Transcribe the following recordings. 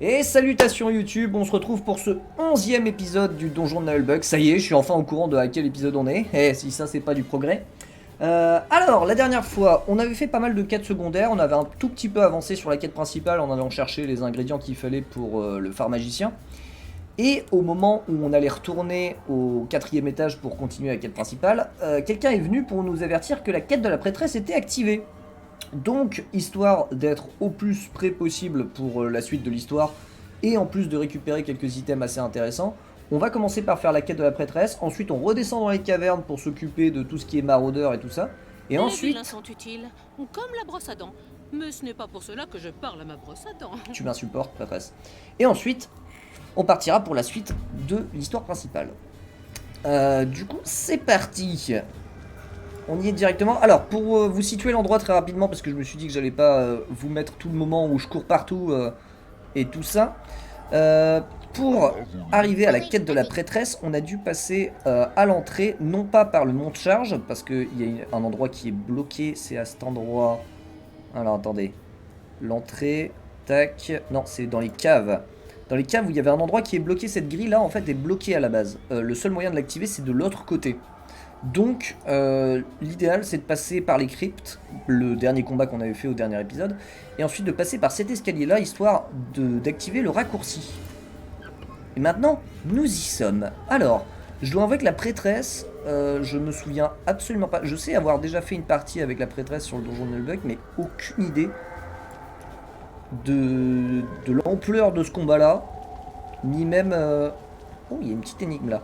Et salutations YouTube, on se retrouve pour ce 11e épisode du Donjon de Nullbug. Ça y est, je suis enfin au courant de à quel épisode on est. Eh, si ça c'est pas du progrès. Alors, la dernière fois, on avait fait pas mal de quêtes secondaires, on avait un tout petit peu avancé sur la quête principale en allant chercher les ingrédients qu'il fallait pour le phare magicien. Et au moment où on allait retourner au 4e étage pour continuer la quête principale, quelqu'un est venu pour nous avertir que la quête de la prêtresse était activée. Donc, histoire d'être au plus près possible pour la suite de l'histoire, et en plus de récupérer quelques items assez intéressants, on va commencer par faire la quête de la prêtresse, ensuite on redescend dans les cavernes pour s'occuper de tout ce qui est maraudeur et tout ça, et Les vilains ensuite... sont utiles, comme la brosse à dents. Mais ce n'est pas pour cela que je parle à ma brosse à dents. Tu m'insupportes, prêtresse. Et ensuite, on partira pour la suite de l'histoire principale. Du coup, c'est parti. On y est directement. Alors, pour vous situer l'endroit très rapidement, parce que je me suis dit que j'allais pas vous mettre tout le moment où je cours partout et tout ça. Pour arriver à la quête de la prêtresse, on a dû passer à l'entrée, non pas par le mont de charge, parce qu'il y a un endroit qui est bloqué, c'est à cet endroit... Alors, attendez. L'entrée, tac... Non, c'est dans les caves. Dans les caves où il y avait un endroit qui est bloqué, cette grille là en fait est bloquée à la base. Le seul moyen de l'activer c'est de l'autre côté. Donc l'idéal c'est de passer par les cryptes, le dernier combat qu'on avait fait au dernier épisode, et ensuite de passer par cet escalier là histoire d'activer le raccourci. Et maintenant, nous y sommes. Alors, je dois avouer que la prêtresse, je me souviens absolument pas. Je sais avoir déjà fait une partie avec la prêtresse sur le donjon de Nullbug, mais aucune idée de l'ampleur de ce combat là, ni même... Oh, il y a une petite énigme là.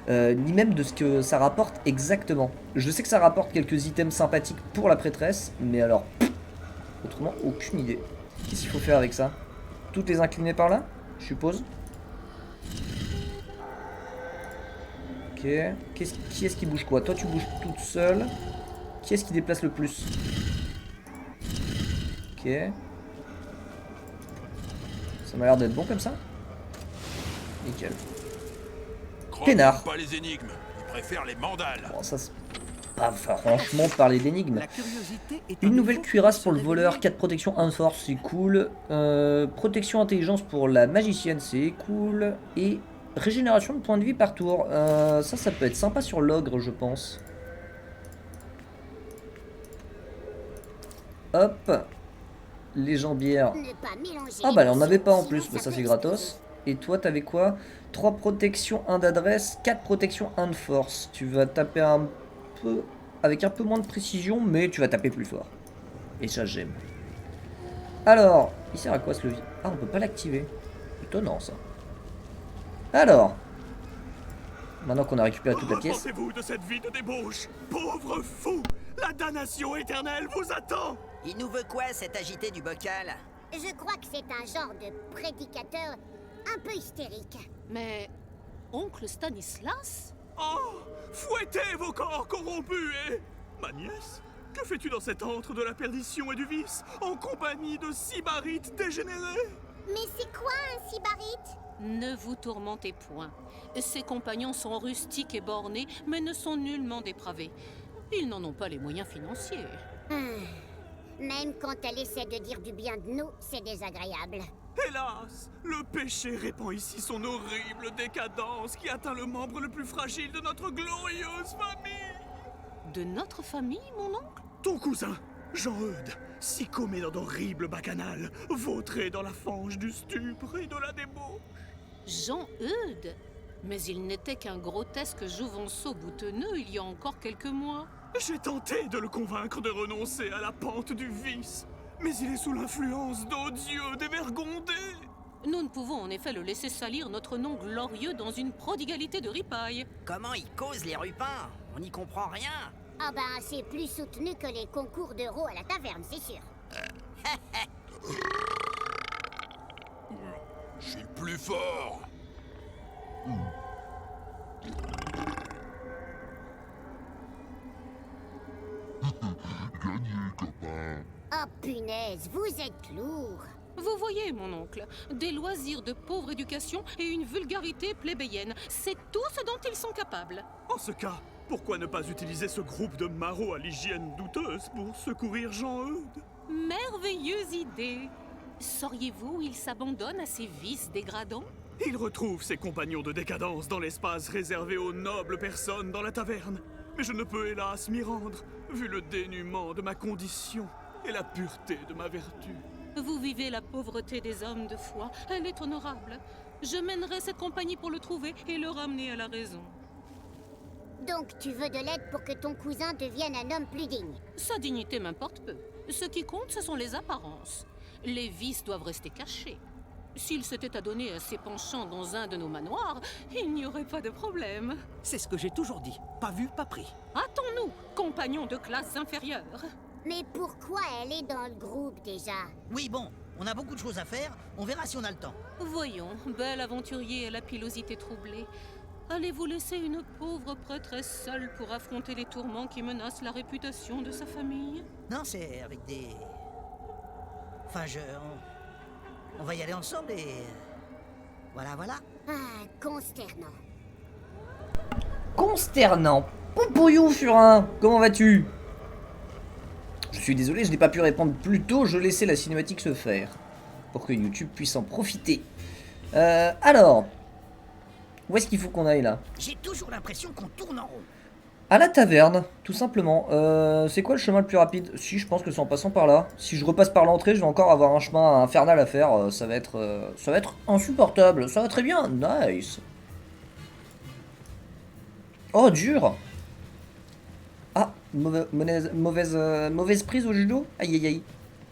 Ni même de ce que ça rapporte exactement. Je sais que ça rapporte quelques items sympathiques pour la prêtresse, mais alors, autrement, aucune idée. Qu'est-ce qu'il faut faire avec ça? Toutes les incliner par là, je suppose. Ok. Qui est-ce qui bouge quoi? Toi, tu bouges toute seule. Qui est-ce qui déplace le plus? Ok. Ça m'a l'air d'être bon comme ça. Nickel. Peinard. Pas les énigmes, ils préfèrent les mandales. Bon, ça c'est pas franchement parler d'énigmes. Une nouvelle cuirasse pour le voleur, 4 protections 1 force, c'est cool. Protection intelligence pour la magicienne, c'est cool. Et régénération de points de vie par tour. Ça peut être sympa sur l'ogre, je pense. Hop. Les jambières. Ah bah là, on n'avait pas en plus, mais ça c'est gratos. Et toi, t'avais quoi? 3 protections, 1 d'adresse, 4 protections, 1 de force. Tu vas taper un peu... avec un peu moins de précision, mais tu vas taper plus fort. Et ça, j'aime. Alors, il sert à quoi ce levier? Ah, on peut pas l'activer. Étonnant, ça. Alors, maintenant qu'on a récupéré toute la pièce... Repentez-vous de cette vie de débauche, pauvre fou. La damnation éternelle vous attend. Il nous veut quoi, cet agité du bocal? Je crois que c'est un genre de prédicateur un peu hystérique. Mais... oncle Stanislas? Oh, fouettez vos corps corrompus et... Ma nièce, que fais-tu dans cet antre de la perdition et du vice, en compagnie de sybarites dégénérés? Mais c'est quoi un sybarite? Ne vous tourmentez point. Ses compagnons sont rustiques et bornés, mais ne sont nullement dépravés. Ils n'en ont pas les moyens financiers. Même quand elle essaie de dire du bien de nous, c'est désagréable. Hélas, le péché répand ici son horrible décadence qui atteint le membre le plus fragile de notre glorieuse famille. De notre famille, mon oncle? Ton cousin, Jean-Eudes, s'y commet dans d'horribles bacchanales, vautré dans la fange du stupre et de la débauche. Jean-Eudes? Mais il n'était qu'un grotesque jouvenceau boutonneux il y a encore quelques mois. J'ai tenté de le convaincre de renoncer à la pente du vice, mais il est sous l'influence d'odieux dévergondés. Nous ne pouvons en effet le laisser salir notre nom glorieux dans une prodigalité de ripaille. Comment ils causent, les rupins? On n'y comprend rien. Ah ben, c'est plus soutenu que les concours d'euros à la taverne, c'est sûr. Je suis le plus fort. Oh punaise, vous êtes lourd. Vous voyez, mon oncle, des loisirs de pauvre éducation et une vulgarité plébéienne. C'est tout ce dont ils sont capables. En ce cas, pourquoi ne pas utiliser ce groupe de marauds à l'hygiène douteuse pour secourir Jean-Eudes? Merveilleuse idée. Sauriez-vous, il s'abandonne à ses vices dégradants? Il retrouve ses compagnons de décadence dans l'espace réservé aux nobles personnes dans la taverne. Mais je ne peux hélas m'y rendre, vu le dénuement de ma condition et la pureté de ma vertu. Vous vivez la pauvreté des hommes de foi. Elle est honorable. Je mènerai cette compagnie pour le trouver et le ramener à la raison. Donc tu veux de l'aide pour que ton cousin devienne un homme plus digne. Sa dignité m'importe peu. Ce qui compte, ce sont les apparences. Les vices doivent rester cachés. S'il s'était adonné à ses penchants dans un de nos manoirs, il n'y aurait pas de problème. C'est ce que j'ai toujours dit. Pas vu, pas pris. Hâtons-nous, compagnons de classe inférieure. Mais pourquoi elle est dans le groupe déjà? Oui, bon, on a beaucoup de choses à faire, on verra si on a le temps. Voyons, bel aventurier à la pilosité troublée. Allez-vous laisser une pauvre prêtresse seule pour affronter les tourments qui menacent la réputation de sa famille? Non, c'est avec des... Enfin, on va y aller ensemble et... Voilà, voilà. Ah, consternant. Consternant. Poupouillou, Furin, comment vas-tu? Je suis désolé, je n'ai pas pu répondre plus tôt, je laissais la cinématique se faire. Pour que YouTube puisse en profiter. Alors... Où est-ce qu'il faut qu'on aille là? J'ai toujours l'impression qu'on tourne en rond. À la taverne, tout simplement. C'est quoi le chemin le plus rapide? Si, je pense que c'est en passant par là. Si je repasse par l'entrée, je vais encore avoir un chemin infernal à faire. Ça va être insupportable. Ça va très bien. Nice. Oh, dur. Ah, mauvaise prise au judo. Aïe, aïe,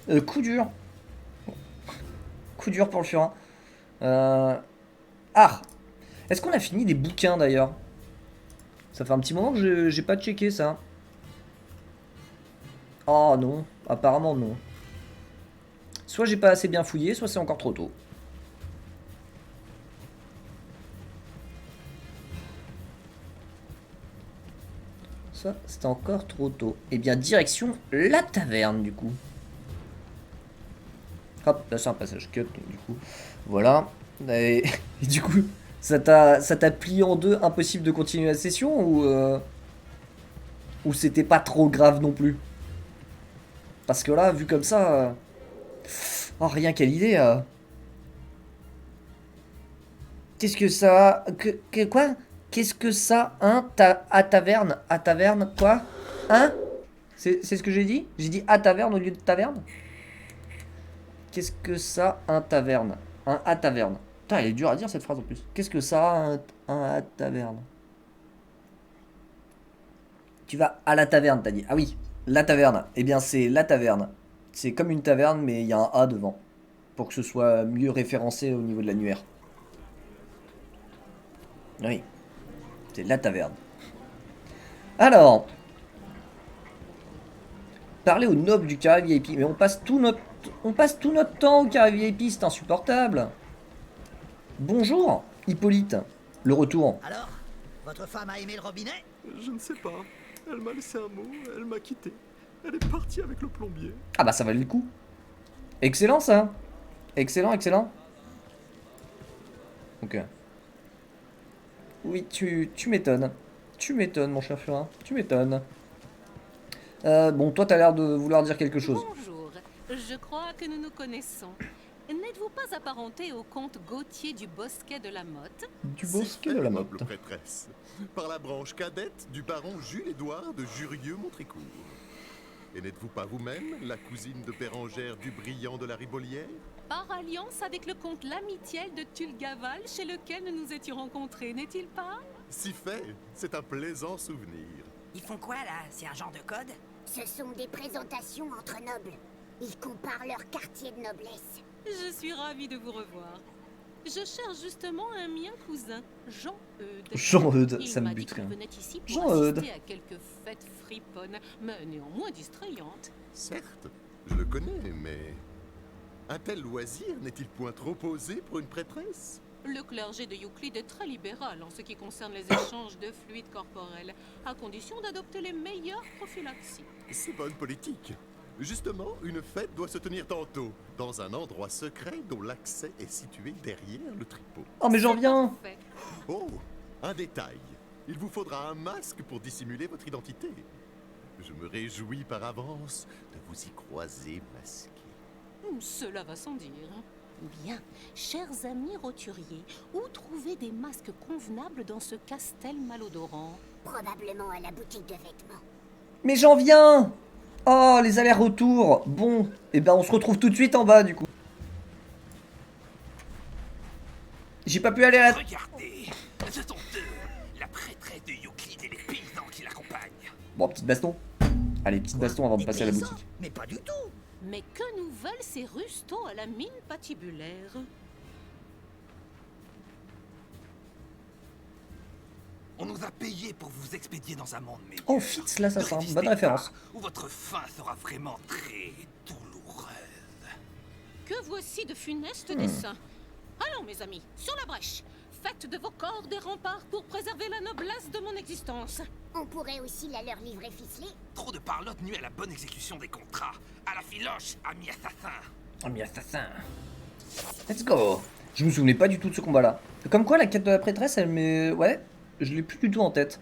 aïe. Coup dur. Coup dur pour le furin. Ah. Est-ce qu'on a fini des bouquins d'ailleurs? Ça fait un petit moment que j'ai pas checké ça. Oh non, apparemment non. Soit j'ai pas assez bien fouillé, soit c'est encore trop tôt. Ça, c'est encore trop tôt. Eh bien, direction la taverne du coup. Hop, là c'est un passage cut, donc, du coup. Voilà. Et du coup... Ça t'a plié en deux, impossible de continuer la session ou c'était pas trop grave non plus? Parce que là, vu comme ça... Oh, rien qu'à l'idée... Qu'est-ce que ça... Quoi? Qu'est-ce que ça, hein? À taverne? À taverne? Quoi? Hein? C'est ce que j'ai dit? J'ai dit à taverne au lieu de taverne? Qu'est-ce que ça, un taverne? Un à taverne? Putain, elle est dure à dire cette phrase en plus. Qu'est-ce que ça, un taverne? Tu vas à la taverne, t'as dit. Ah oui, la taverne. Eh bien, c'est la taverne. C'est comme une taverne, mais il y a un A devant. Pour que ce soit mieux référencé au niveau de l'annuaire. Oui. C'est la taverne. Alors. Parler aux nobles du carré VIP. Mais on passe tout notre temps au carré VIP, c'est insupportable. Bonjour, Hippolyte. Le retour. Alors, votre femme a aimé le robinet? Je ne sais pas. Elle m'a laissé un mot, elle m'a quitté. Elle est partie avec le plombier. Ah bah ça valait le coup. Excellent ça. Excellent, excellent. Ok. Oui, tu m'étonnes. Tu m'étonnes, mon cher Furin. Tu m'étonnes. Bon, toi t'as l'air de vouloir dire quelque chose. Bonjour, je crois que nous nous connaissons. N'êtes-vous pas apparenté au comte Gauthier du Bosquet de la Motte? Du Bosquet de la noble Motte. prêtresse, par la branche cadette du baron Jules-Édouard de Jurieux-Montrécourt. Et n'êtes-vous pas vous-même la cousine de Bérengère du Brillant de la Ribolière? Par alliance avec le comte Lamitiel de Tulgaval, chez lequel nous nous étions rencontrés, n'est-il pas? Si fait, c'est un plaisant souvenir. Ils font quoi là? C'est un genre de code? Ce sont des présentations entre nobles. Ils comparent leur quartier de noblesse. Je suis ravie de vous revoir. Je cherche justement un mien cousin, Jean-Eudes. Jean-Eudes, Il ça me m'a dit bute qu'il rien. venait ici pour Jean-Eudes. assister à quelques fêtes friponnes, mais néanmoins distrayantes. Certes, je le connais, mais... un tel loisir n'est-il point trop osé pour une prêtresse? Le clergé de Euclide est très libéral en ce qui concerne les échanges de fluides corporels, à condition d'adopter les meilleures prophylaxies. C'est bonne politique. Justement, une fête doit se tenir tantôt, dans un endroit secret dont l'accès est situé derrière le tripot. Oh mais j'en viens. Parfait. Oh, un détail. Il vous faudra un masque pour dissimuler votre identité. Je me réjouis par avance de vous y croiser masqué. Cela va sans dire. Bien, chers amis roturiers, où trouver des masques convenables dans ce castel malodorant? Probablement à la boutique de vêtements. Mais j'en viens. Oh, les allers-retours. Bon, et ben on se retrouve tout de suite en bas du coup. J'ai pas pu aller à la... Regardez, ce sont eux, la prêtresse de Euclide et les paysans qui l'accompagnent. Bon, petite baston. Allez, petite baston avant de Des passer à la paysans? boutique. Mais pas du tout. Mais que nous veulent ces rustaux à la mine patibulaire? On nous a payé pour vous expédier dans un monde meilleur. Oh, Fitz l'assassin, Ne résistez bonne référence. pas, Ou votre fin sera vraiment très douloureuse. Que voici de funestes dessins. Allons, mes amis, sur la brèche. Faites de vos corps des remparts pour préserver la noblesse de mon existence. On pourrait aussi la leur livrer ficelée. Trop de parlotte nuit à la bonne exécution des contrats. À la filoche, ami assassin. Ami assassin. Let's go. Je me souvenais pas du tout de ce combat-là. Comme quoi, la quête de la prêtresse, elle m'est... Ouais, je l'ai plus du tout en tête.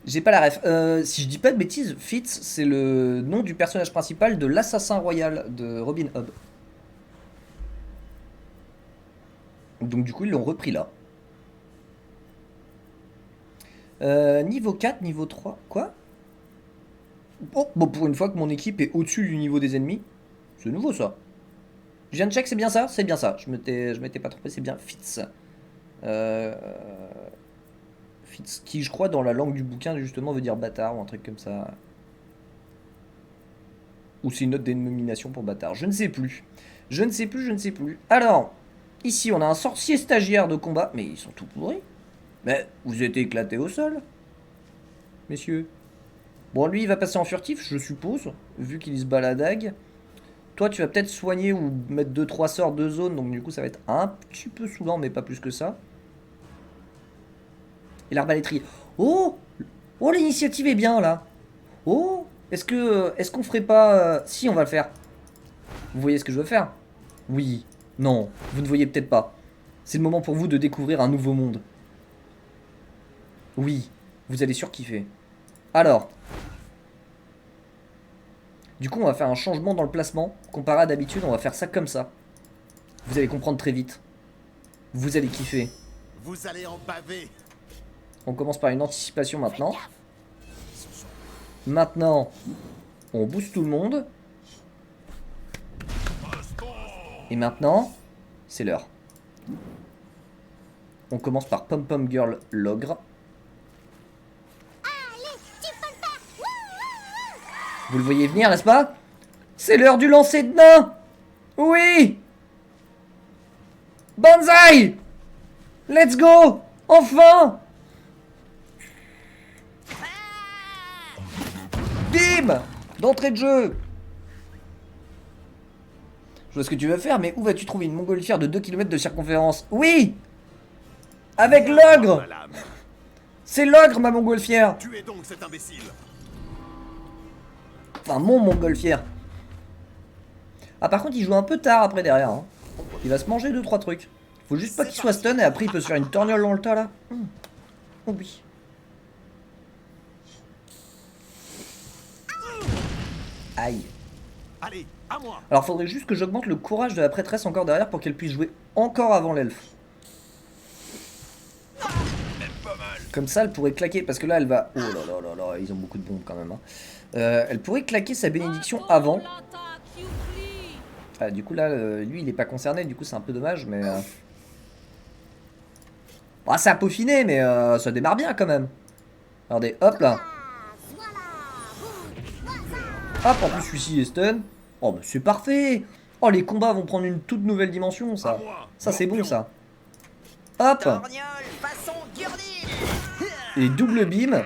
J'ai pas la ref. Si je dis pas de bêtises, Fitz, c'est le nom du personnage principal de l'assassin royal de Robin Hood. Donc du coup, ils l'ont repris là. Niveau 4, niveau 3, quoi? Oh, bon, pour une fois que mon équipe est au-dessus du niveau des ennemis. C'est nouveau ça. Je viens de check, c'est bien ça? C'est bien ça. Je m'étais pas trompé, c'est bien Fitz. Fitz, qui je crois dans la langue du bouquin justement veut dire bâtard ou un truc comme ça. Ou c'est une note dénomination pour bâtard. Je ne sais plus. Je ne sais plus, je ne sais plus. Alors, ici on a un sorcier stagiaire de combat. Mais ils sont tout pourris. Mais vous êtes éclatés au sol, messieurs. Bon, lui, il va passer en furtif, je suppose, vu qu'il se bat la dague. Toi, tu vas peut-être soigner ou mettre 2-3 sorts de zone, donc du coup, ça va être un petit peu saoulant, mais pas plus que ça. Et l'arbalétrier. Oh! Oh, l'initiative est bien, là. Oh! Est-ce qu'on ferait pas... Si, on va le faire. Vous voyez ce que je veux faire? Oui. Non. Vous ne voyez peut-être pas. C'est le moment pour vous de découvrir un nouveau monde. Oui, vous allez surkiffer. Alors, du coup, on va faire un changement dans le placement. Comparé à d'habitude, on va faire ça comme ça. Vous allez comprendre très vite. Vous allez kiffer. Vous allez en baver. On commence par une anticipation maintenant. Maintenant, on booste tout le monde. Et maintenant, c'est l'heure. On commence par Pom Pom Girl l'ogre. Vous le voyez venir, n'est-ce pas? C'est l'heure du lancer de nain. Oui. Banzai. Let's go. Enfin. Bim. D'entrée de jeu. Je vois ce que tu veux faire, mais où vas-tu trouver une montgolfière de 2 km de circonférence? Oui. Avec l'ogre. C'est l'ogre, ma montgolfière. Tuez donc cet imbécile. Enfin, mon montgolfière. Ah, par contre, il joue un peu tard après derrière. Hein. Il va se manger 2-3 trucs. Faut juste pas qu'il soit stun et après il peut se faire une torgnole dans le tas là. Oh oui. Aïe. Allez, à moi. Alors, faudrait juste que j'augmente le courage de la prêtresse encore derrière pour qu'elle puisse jouer encore avant l'elfe. Comme ça, elle pourrait claquer. Parce que là, elle va. Oh là là là là, ils ont beaucoup de bombes quand même. Hein. Elle pourrait claquer sa bénédiction avant. Ah, du coup, là, lui, il est pas concerné. Du coup, c'est un peu dommage, mais. Ah, c'est à peaufiner, mais ça démarre bien quand même. Regardez, hop là. Hop, en plus, celui-ci est stun. Oh, bah, c'est parfait. Oh, les combats vont prendre une toute nouvelle dimension, ça. Ça, c'est bon, ça. Hop. Torgnole façon Gurdil. Et double beam.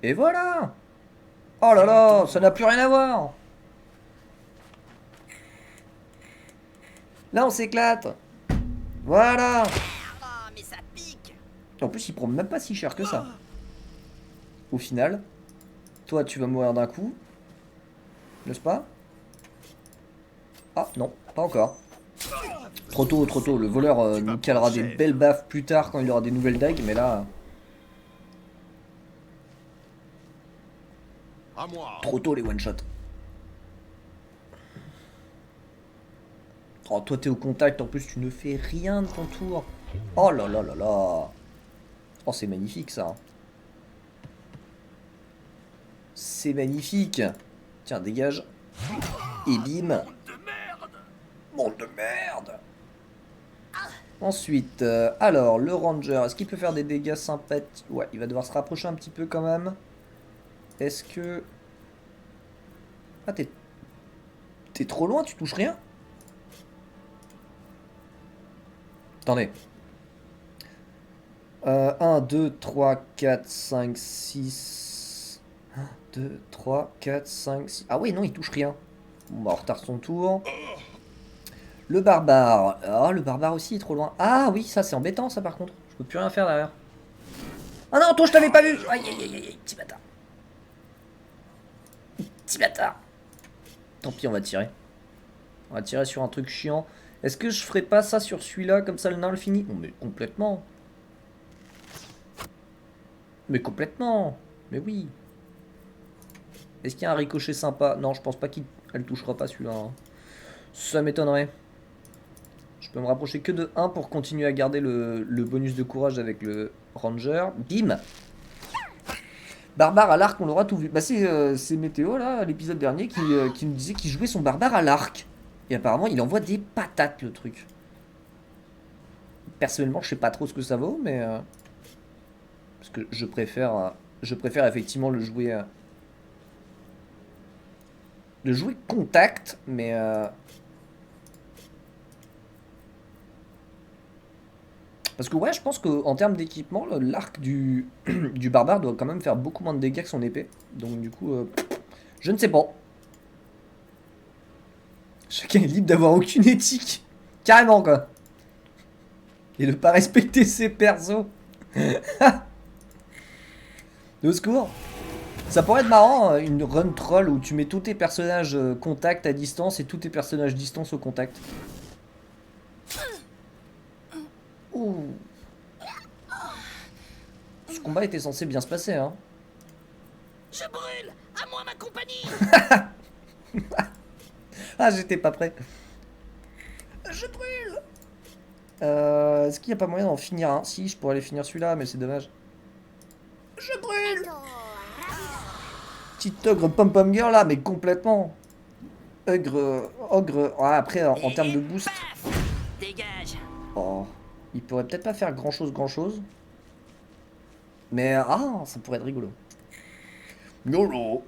Et voilà. Oh là là, ça n'a plus rien à voir. Là, on s'éclate. Voilà. Ah, mais ça pique. En plus, il prend même pas si cher que ça. Au final, toi, tu vas mourir d'un coup. N'est-ce pas? Ah, non, pas encore. Trop tôt, trop tôt. Le voleur nous calera des belles baffes plus tard quand il aura des nouvelles dagues, mais là... À moi. Trop tôt les one-shots. Oh, toi t'es au contact, en plus tu ne fais rien de ton tour. Oh là là là là. Oh, c'est magnifique ça. C'est magnifique. Tiens, dégage. Et bim. Monde de merde. Ensuite, alors, le ranger, est-ce qu'il peut faire des dégâts sympathiques? Ouais, il va devoir se rapprocher un petit peu quand même. Est-ce que... Ah, t'es trop loin, tu touches rien? Attendez. 1, 2, 3, 4, 5, 6... 1, 2, 3, 4, 5, 6... Ah oui, non, il touche rien. Bon, bah, on retarde son tour. Le barbare. Ah, le barbare aussi est trop loin. Ah oui, ça c'est embêtant ça par contre. Je peux plus rien faire derrière. Ah non, toi je t'avais pas vu. Aïe aïe aïe aïe, petit bâtard. Petit bâtard. Tant pis, on va tirer. On va tirer sur un truc chiant. Est-ce que je ferais pas ça sur celui-là, comme ça le nain le finit? Oh, mais complètement. Mais complètement. Mais oui. Est-ce qu'il y a un ricochet sympa? Non, je pense pas qu'elle touchera pas celui-là. Hein. Ça m'étonnerait. Je peux me rapprocher que de 1 pour continuer à garder le bonus de courage avec le ranger. Bim. Barbare à l'arc, on l'aura tout vu. Bah c'est Météo là, l'épisode dernier, qui nous disait qu'il jouait son barbare à l'arc. Et apparemment il envoie des patates le truc. Personnellement je sais pas trop ce que ça vaut, mais... parce que je préfère effectivement le jouer... le jouer contact, mais... Parce que ouais, je pense qu'en termes d'équipement, l'arc du barbare doit quand même faire beaucoup moins de dégâts que son épée. Donc du coup, je ne sais pas. Chacun est libre d'avoir aucune éthique. Carrément quoi. Et de pas respecter ses persos. Au secours. Ça pourrait être marrant, une run troll où tu mets tous tes personnages contact à distance et tous tes personnages distance au contact. Ouh. Ce combat était censé bien se passer, hein. Je brûle. À moi ma compagnie. Ah, j'étais pas prêt. Je brûle. Est-ce qu'il n'y a pas moyen d'en finir un? Si, je pourrais aller finir celui-là, mais c'est dommage. Je brûle. Petite ogre pom-pom girl là, mais complètement. Ogre... Ouais, après, en termes de boost... Dégage. Oh, il pourrait peut-être pas faire grand-chose. Mais, ah, ça pourrait être rigolo. Lolo.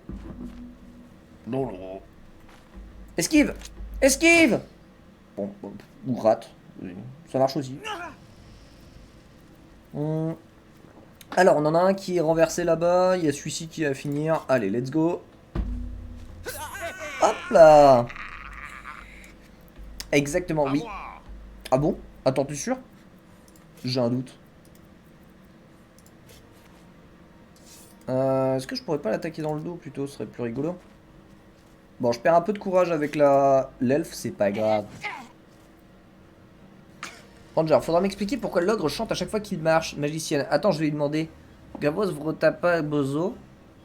Esquive. Esquive. Bon, ou rate. Ça marche aussi. Alors, on en a un qui est renversé là-bas. Il y a celui-ci qui va finir. Allez, let's go. Hop là. Exactement, oui. Ah bon? Attends, t'es sûr? J'ai un doute. Est-ce que je pourrais pas l'attaquer dans le dos plutôt? Ce serait plus rigolo. Bon, je perds un peu de courage avec l'elfe, c'est pas grave. Ranger, faudra m'expliquer pourquoi l'ogre chante à chaque fois qu'il marche. Magicienne, attends, je vais lui demander. Gavos Vrotapa Bozo.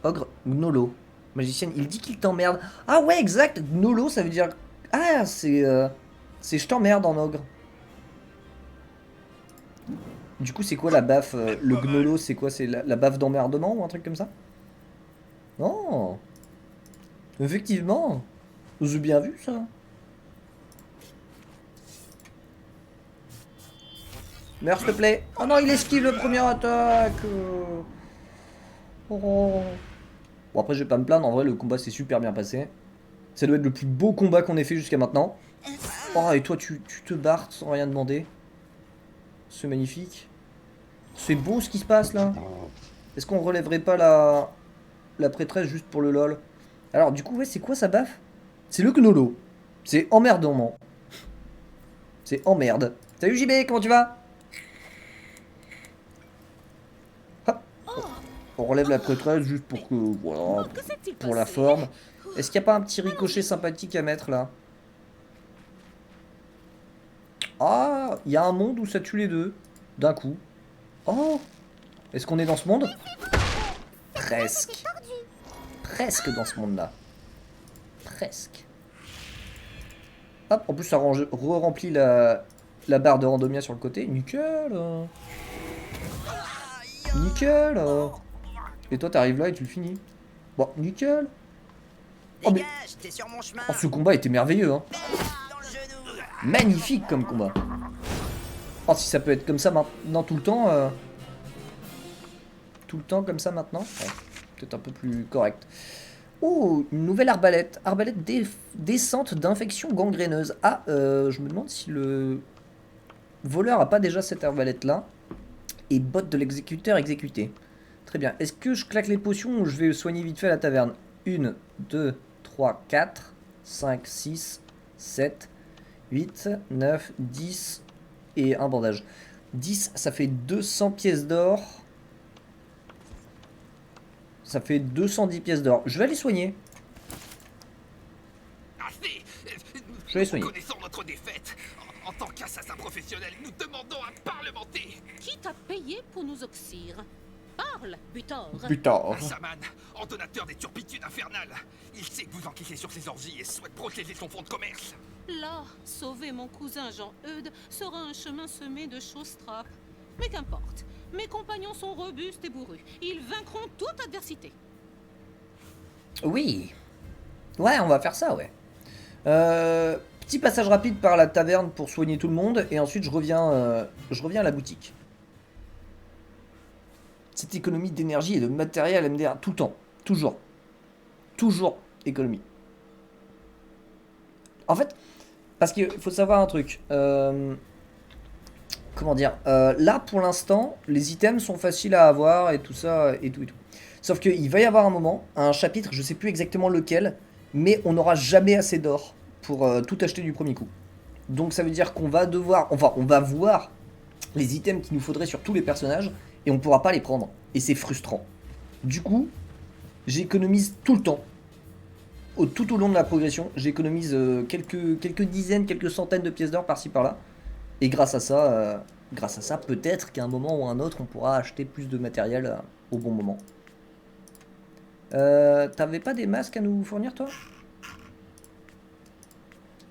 Ogre Gnolo. Magicienne, il dit qu'il t'emmerde. Ah ouais, exact. Gnolo, ça veut dire... Ah, c'est je t'emmerde en ogre. Du coup, c'est quoi la baffe? Le gnolo, c'est quoi? C'est la baffe d'emmerdement ou un truc comme ça? Non. Effectivement. J'ai bien vu ça. Meurs s'il te plaît. Oh non, il esquive le premier attaque. Oh. Bon, après, je vais pas me plaindre. En vrai, le combat s'est super bien passé. Ça doit être le plus beau combat qu'on ait fait jusqu'à maintenant. Oh, et toi, tu te barres sans rien demander. C'est magnifique. C'est beau ce qui se passe là. Est-ce qu'on relèverait pas la prêtresse juste pour le lol? Alors du coup, ouais, c'est quoi sa baffe? C'est le gnolo. C'est emmerdement. C'est emmerde. Salut JB, comment tu vas? Hop. On relève la prêtresse juste pour que... Voilà, pour la forme. Est-ce qu'il n'y a pas un petit ricochet sympathique à mettre là? Ah, il y a un monde où ça tue les deux. D'un coup. Oh! Est-ce qu'on est dans ce monde? Presque. Presque dans ce monde-là. Presque. Hop, en plus ça re-remplit la barre de randomia sur le côté. Nickel. Nickel. Et toi t'arrives là et tu le finis. Bon, nickel. Oh, mais... Dégage, t'es sur mon chemin. oh, ce combat était merveilleux, hein. Dans le genou. Magnifique comme combat. Oh, si ça peut être comme ça maintenant tout le temps. Tout le temps comme ça maintenant. Ouais, peut-être un peu plus correct. Oh, une nouvelle arbalète. Arbalète descente d'infection gangréneuse. Ah, je me demande si le voleur a pas déjà cette arbalète là. Et botte de l'exécuteur exécuté. Très bien. Est-ce que je claque les potions ou je vais soigner vite fait à la taverne? 1, 2, 3, 4, 5, 6, 7, 8, 9, 10 et un bandage. 10, ça fait 200 pièces d'or. Ça fait 210 pièces d'or. Je vais les soigner. Assez. Je vais les soigner. Nous connaissons notre défaite. En tant qu'assassin professionnel, nous demandons à parlementer. Qui t'a payé pour nous oxyre? Parle, Butor. Putain. Un chaman, ordonnateur des turpitudes infernales. Il sait que vous enquêtez sur ses orgies et souhaite protéger son fonds de commerce. Là, sauver mon cousin Jean-Eudes sera un chemin semé de choses trappes. Mais qu'importe, mes compagnons sont robustes et bourrus. Ils vaincront toute adversité. Oui. Ouais, on va faire ça, ouais. Petit passage rapide par la taverne pour soigner tout le monde. Et ensuite, je reviens à la boutique. Cette économie d'énergie et de matériel MDR, tout le temps. Toujours. Toujours économie. En fait, parce qu'il faut savoir un truc. Comment dire, là, pour l'instant, les items sont faciles à avoir et tout ça, et tout et tout. Sauf qu'il va y avoir un moment, un chapitre, je sais plus exactement lequel, mais on n'aura jamais assez d'or pour tout acheter du premier coup. Donc ça veut dire qu'on va devoir, enfin, on va voir les items qu'il nous faudrait sur tous les personnages, et on pourra pas les prendre. Et c'est frustrant. Du coup, j'économise tout le temps. Tout au long de la progression, j'économise quelques dizaines, quelques centaines de pièces d'or par-ci par-là. Et grâce à ça, peut-être qu'à un moment ou un autre, on pourra acheter plus de matériel au bon moment. T'avais pas des masques à nous fournir, toi?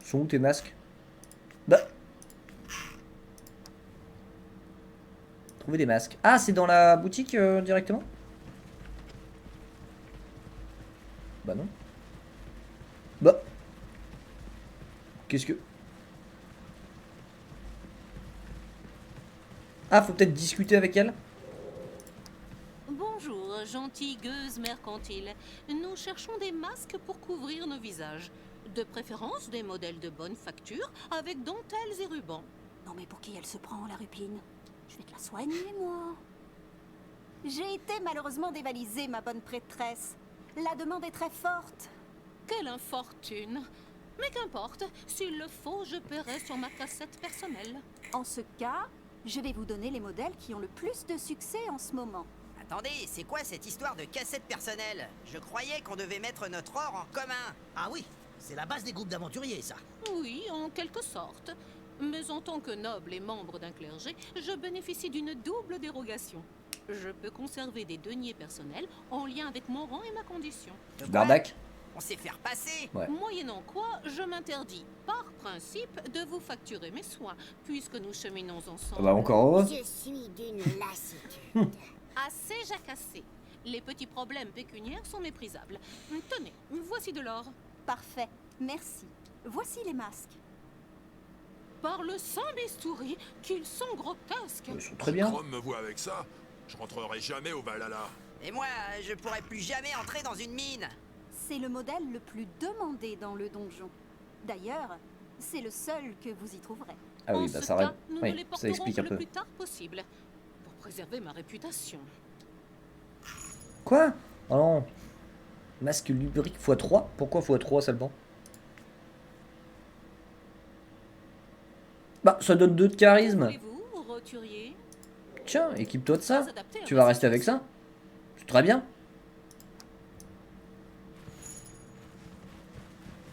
Sont où tes masques? Bah. Trouver des masques. Ah, c'est dans la boutique directement? Bah non. Bah. Qu'est-ce que... Ah, faut peut-être discuter avec elle. Bonjour, gentille gueuse mercantile. Nous cherchons des masques pour couvrir nos visages. De préférence, des modèles de bonne facture, avec dentelles et rubans. Non mais pour qui elle se prend, la rupine? Je vais te la soigner, moi. J'ai été malheureusement dévalisée, ma bonne prêtresse. La demande est très forte. Quelle infortune! Mais qu'importe, s'il le faut, je paierai sur ma cassette personnelle. En ce cas, je vais vous donner les modèles qui ont le plus de succès en ce moment. Attendez, c'est quoi cette histoire de cassette personnelle? Je croyais qu'on devait mettre notre or en commun. Ah oui, c'est la base des groupes d'aventuriers, ça. Oui, en quelque sorte. Mais en tant que noble et membre d'un clergé, je bénéficie d'une double dérogation. Je peux conserver des deniers personnels en lien avec mon rang et ma condition. Bardac. On sait faire passer. Ouais. Moyennant quoi, je m'interdis, par principe, de vous facturer mes soins, puisque nous cheminons ensemble. Ah bah encore heureux. Je suis d'une lassitude. Assez jacassé. Les petits problèmes pécuniaires sont méprisables. Tenez, voici de l'or. Parfait, merci. Voici les masques. Par le sang bistouri, qu'ils sont grotesques. Ils sont très bien. Chrome me voit avec ça, je rentrerai jamais au Valhalla. Et moi, je pourrais plus jamais entrer dans une mine. C'est le modèle le plus demandé dans le donjon. D'ailleurs, c'est le seul que vous y trouverez. Ah oui, En bah ce ça, cas, nous oui, ne les ça porterons explique que un peu. le plus tard possible, pour préserver ma réputation. Quoi? Oh non. Masque lubrique x3? Pourquoi x3 seulement? Bah, ça donne 2 de charisme. Voulez-vous, roturier? Tiens, équipe-toi de ça. Très adapté à Tu ma vas rester avec ça. C'est très bien.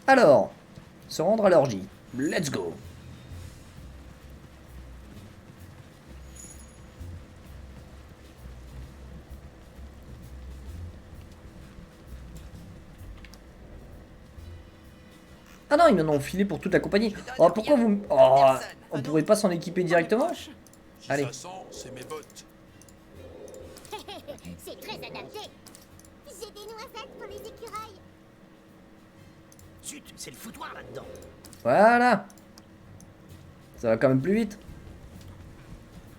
Alors, se rendre à l'orgie. Let's go. Ah non, ils m'en ont filé pour toute la compagnie. Oh, pourquoi vous... Oh, on pourrait pas s'en équiper directement? Si Allez. ça sent, c'est mes bottes. C'est très adapté. J'ai des noisettes pour les écureuils. Zut, c'est le foutoir là-dedans. Voilà. Ça va quand même plus vite.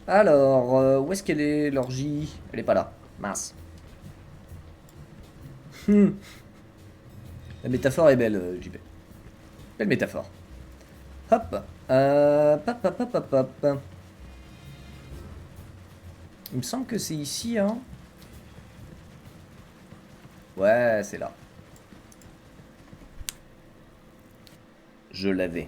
Alors, où est-ce qu'elle est, l'orgie? Elle est pas là. Mince. La métaphore est belle, JP. Belle métaphore. Hop. Hop, hop, hop, hop, hop. Il me semble que c'est ici, hein. Ouais, c'est là. Je l'avais.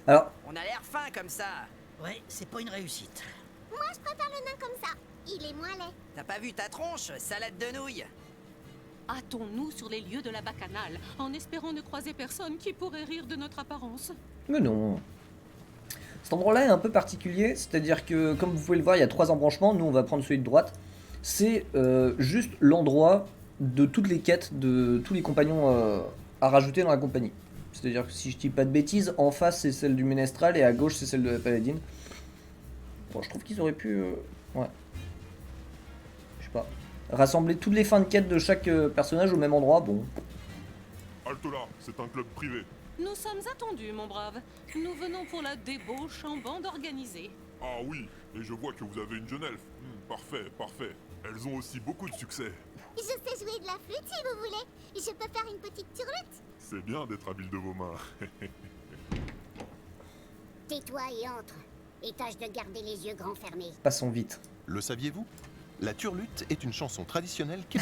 Alors, On a l'air fin comme ça. Ouais, c'est pas une réussite. Moi, je préfère le nain comme ça. Il est moins laid. T'as pas vu ta tronche, salade de nouilles? Hâtons-nous sur les lieux de la bacchanale, en espérant ne croiser personne qui pourrait rire de notre apparence. mais non. Cet endroit-là est un peu particulier, c'est-à-dire que, comme vous pouvez le voir, il y a 3 embranchements. Nous, on va prendre celui de droite. C'est juste l'endroit de toutes les quêtes, de tous les compagnons à rajouter dans la compagnie. C'est-à-dire que si je dis pas de bêtises, en face c'est celle du Ménestral et à gauche c'est celle de la Paladine. Bon, je trouve qu'ils auraient pu... ouais. Je sais pas. Rassembler toutes les fins de quête de chaque personnage au même endroit, bon. Halte là, c'est un club privé. Nous sommes attendus, mon brave. Nous venons pour la débauche en bande organisée. Ah oui, et je vois que vous avez une jeune elfe. Parfait, parfait. Elles ont aussi beaucoup de succès. Je sais jouer de la flûte si vous voulez. Je peux faire une petite turlute. C'est bien d'être habile de vos mains. Tais-toi et entre. Et tâche de garder les yeux grands fermés. Passons vite. Le saviez-vous? La turlute est une chanson traditionnelle qui...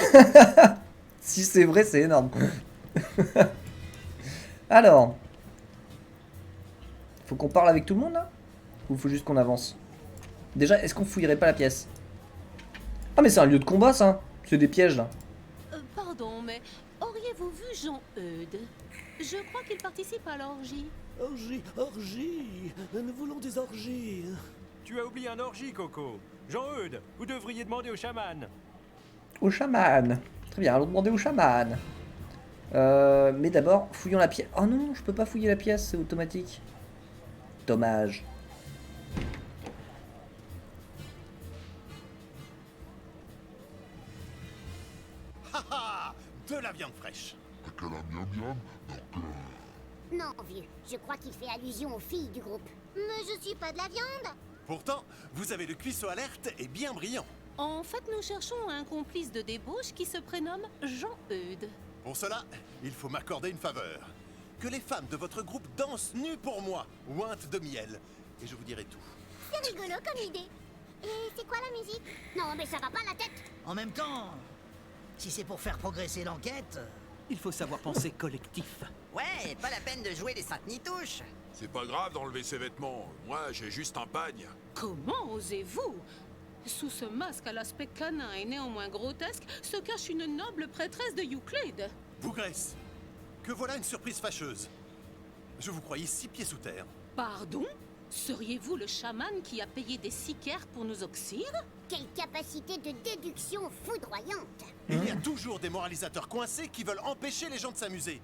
Si c'est vrai, c'est énorme. Alors. Faut qu'on parle avec tout le monde là? Ou faut juste qu'on avance? Déjà, est-ce qu'on fouillerait pas la pièce? Ah mais c'est un lieu de combat ça. C'est des pièges là. Pardon, mais auriez-vous vu Jean-Eudes? Je crois qu'il participe à l'orgie. Orgie, nous voulons des orgies. Tu as oublié un orgie, Coco. Jean-Eudes, vous devriez demander au chaman. Au chaman. Très bien, allons demander au chaman. Mais d'abord, fouillons la pièce. Oh non, je peux pas fouiller la pièce, c'est automatique. Dommage. Haha, de la viande fraîche. Non, vieux. Je crois qu'il fait allusion aux filles du groupe. Mais je suis pas de la viande. Pourtant, vous avez le cuisseau alerte et bien brillant. En fait, nous cherchons un complice de débauche qui se prénomme Jean-Eudes. Pour cela, il faut m'accorder une faveur. Que les femmes de votre groupe dansent nues pour moi, ointes de miel. Et je vous dirai tout. C'est rigolo comme idée. Et c'est quoi la musique? Non, mais ça va pas la tête. En même temps, si c'est pour faire progresser l'enquête... Il faut savoir penser collectif. Ouais, pas la peine de jouer les saintes nitouches. C'est pas grave d'enlever ses vêtements. Moi, j'ai juste un pagne. Comment osez-vous? Sous ce masque à l'aspect canin et néanmoins grotesque se cache une noble prêtresse de Euclide. Bougresse, que voilà une surprise fâcheuse. Je vous croyais 6 pieds sous terre. Pardon? Seriez-vous le chaman qui a payé des sicaires pour nous oxyre? Quelle capacité de déduction foudroyante. Il y a toujours des moralisateurs coincés qui veulent empêcher les gens de s'amuser.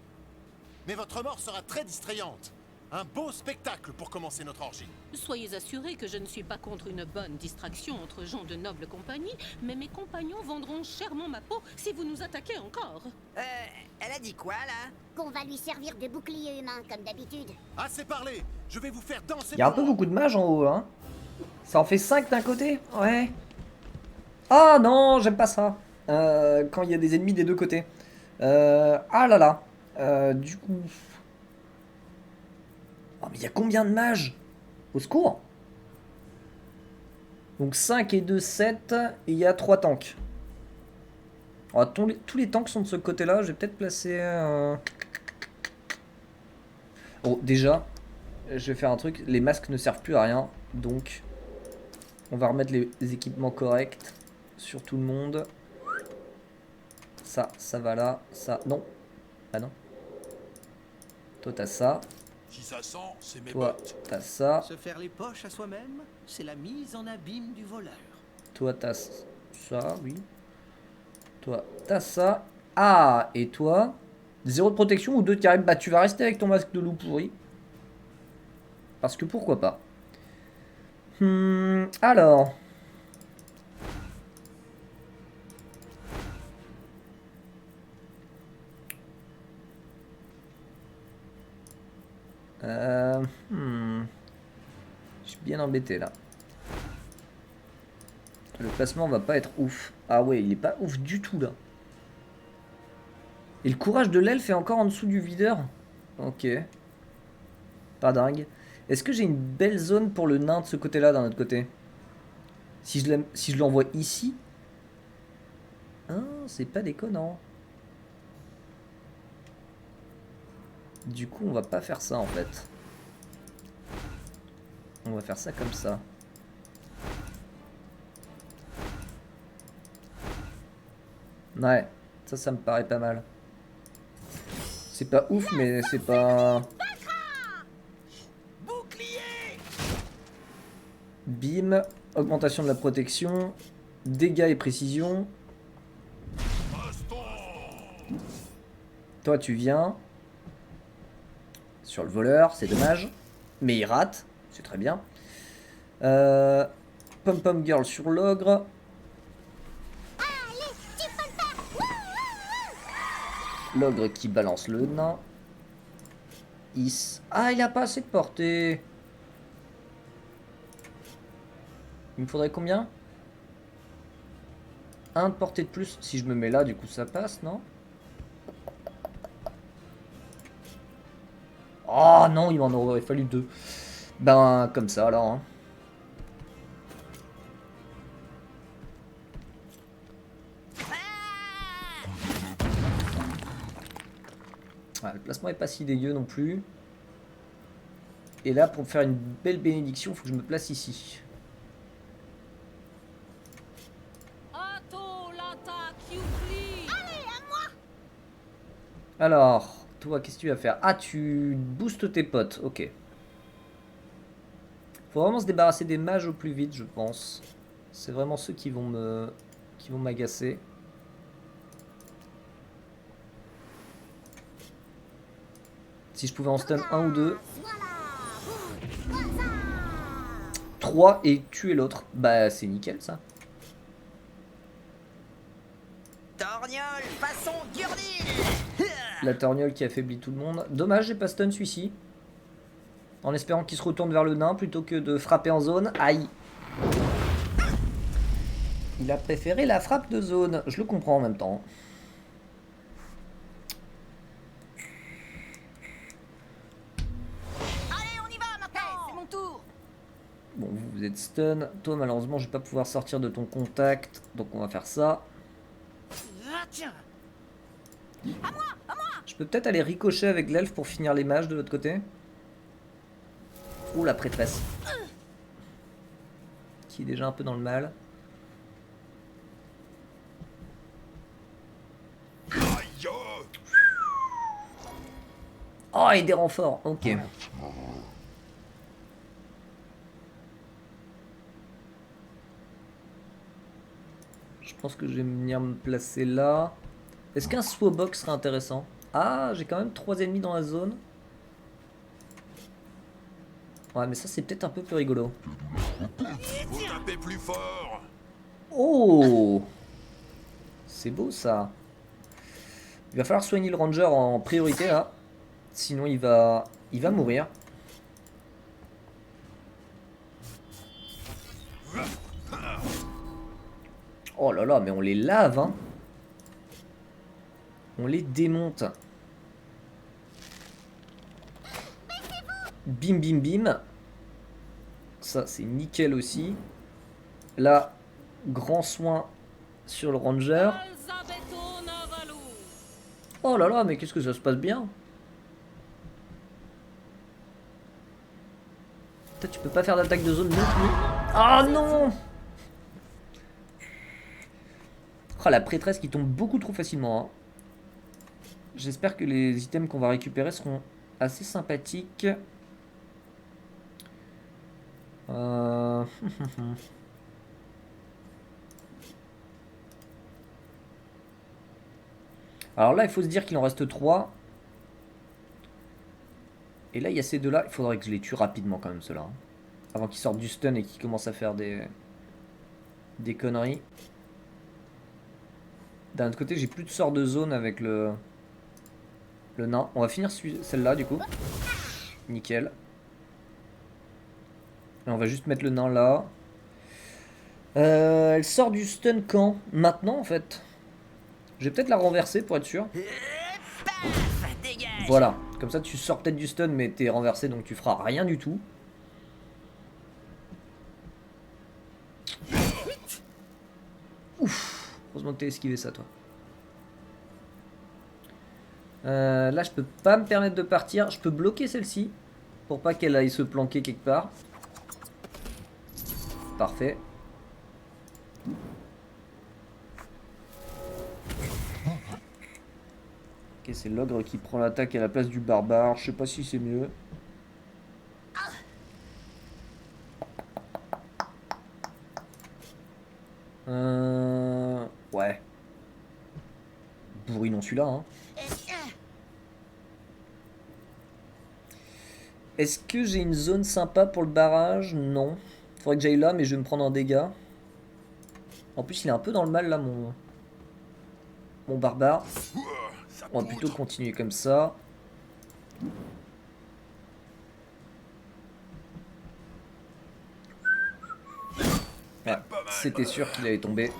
Mais votre mort sera très distrayante. Un beau spectacle pour commencer notre orgie. Soyez assurés que je ne suis pas contre une bonne distraction entre gens de noble compagnie, mais mes compagnons vendront chèrement ma peau si vous nous attaquez encore. Elle a dit quoi, là? Qu'on va lui servir de bouclier humain, comme d'habitude. Assez parlé. Je vais vous faire danser. Il y a un peu beaucoup de mages en haut, hein. Ça en fait 5 d'un côté? Ouais. Ah non, j'aime pas ça. Quand il y a des ennemis des deux côtés. Ah là là. Du coup... Oh mais il y a combien de mages? Au secours. Donc 5 et 2, 7. Et il y a 3 tanks. Oh, tous les tanks sont de ce côté-là. Je vais peut-être placer... Oh, déjà, je vais faire un truc. Les masques ne servent plus à rien. Donc, on va remettre les équipements corrects sur tout le monde. Ça va là. Ça, non. Ah non. Toi, t'as ça. Si ça sent, c'est mes Toi, bottes. t'as ça. Se faire les poches à soi-même, c'est la mise en abîme du voleur. Toi, t'as ça, oui. Toi, t'as ça. Ah, et toi, 0 de protection ou 2 de charisme. Bah, tu vas rester avec ton masque de loup pourri. Parce que pourquoi pas. Alors. Je suis bien embêté là. Le placement va pas être ouf. Ah ouais, il est pas ouf du tout là. Et le courage de l'elfe est encore en dessous du videur. Ok. Pas dingue. Est-ce que j'ai une belle zone pour le nain de ce côté-là, d'un autre côté? Si je l'envoie ici. Ah, c'est pas déconnant. Du coup, on va pas faire ça en fait. On va faire ça comme ça. Ouais, ça me paraît pas mal. C'est pas ouf, mais c'est pas... Bim, augmentation de la protection, dégâts et précision. Toi, tu viens sur le voleur, c'est dommage. Mais il rate, c'est très bien. Pom Pom Girl sur l'ogre. L'ogre qui balance le nain. Ah, il a pas assez de portée. Il me faudrait combien? 1 de portée de plus. Si je me mets là, du coup, ça passe, non? Oh non, il m'en aurait fallu 2. Ben, comme ça, alors. Hein. Ah, le placement est pas si dégueu non plus. Et là, pour faire une belle bénédiction, il faut que je me place ici. Alors, toi, qu'est-ce que tu vas faire? Ah, tu boostes tes potes, ok. Faut vraiment se débarrasser des mages au plus vite, je pense. C'est vraiment ceux qui vont m'agacer. Si je pouvais en stun 1 ou 2. 3 et tuer l'autre. Bah, c'est nickel, ça. Torgnole, façon Gurdil. La torgnole qui affaiblit tout le monde. Dommage, j'ai pas stun celui-ci. En espérant qu'il se retourne vers le nain plutôt que de frapper en zone. Aïe. Il a préféré la frappe de zone. Je le comprends en même temps. Allez, on y va maintenant. C'est mon tour. Bon, vous êtes stun. Toi, malheureusement, je vais pas pouvoir sortir de ton contact. Donc, on va faire ça. Ah, tiens. À moi, à moi. Je peux peut-être aller ricocher avec l'elfe pour finir les mages de l'autre côté. Ouh, la prêtresse. Qui est déjà un peu dans le mal. Oh, et des renforts. Ok. Je pense que je vais venir me placer là. Est-ce qu'un swowbox serait intéressant? Ah, j'ai quand même 3 ennemis dans la zone. Ouais, mais ça, c'est peut-être un peu plus rigolo. Vous tapez plus fort. Oh! C'est beau, ça. Il va falloir soigner le ranger en priorité, là. Sinon, il va mourir. Oh là là, mais on les lave, hein. On les démonte. Bim, bim, bim. Ça, c'est nickel aussi. Là, grand soin sur le ranger. Oh là là, mais qu'est-ce que ça se passe bien. Putain, tu peux pas faire d'attaque de zone non plus. Ah non. Oh, la prêtresse qui tombe beaucoup trop facilement. Hein. J'espère que les items qu'on va récupérer seront assez sympathiques. Alors là, il faut se dire qu'il en reste 3. Et là, il y a ces deux-là. Il faudrait que je les tue rapidement quand même, ceux-là. Hein. Avant qu'ils sortent du stun et qu'ils commencent à faire des conneries. D'un autre côté, j'ai plus de sort de zone avec le nain. On va finir celle-là, du coup. Nickel. Et on va juste mettre le nain là. Elle sort du stun quand? Maintenant, en fait. Je vais peut-être la renverser pour être sûr. Voilà. Comme ça, tu sors peut-être du stun, mais t'es renversé, donc tu feras rien du tout. Ouf. Heureusement que t'as esquivé ça, toi. Là, je peux pas me permettre de partir. Je peux bloquer celle-ci. Pour pas qu'elle aille se planquer quelque part. Parfait. Ok, c'est l'ogre qui prend l'attaque à la place du barbare. Je sais pas si c'est mieux. Ouais. Bourrinon celui-là, hein. Est-ce que j'ai une zone sympa pour le barrage? Non. Faudrait que j'aille là, mais je vais me prendre un dégât. En plus, il est un peu dans le mal, là, mon barbare. On va plutôt continuer comme ça. Ah, c'était sûr qu'il allait tomber.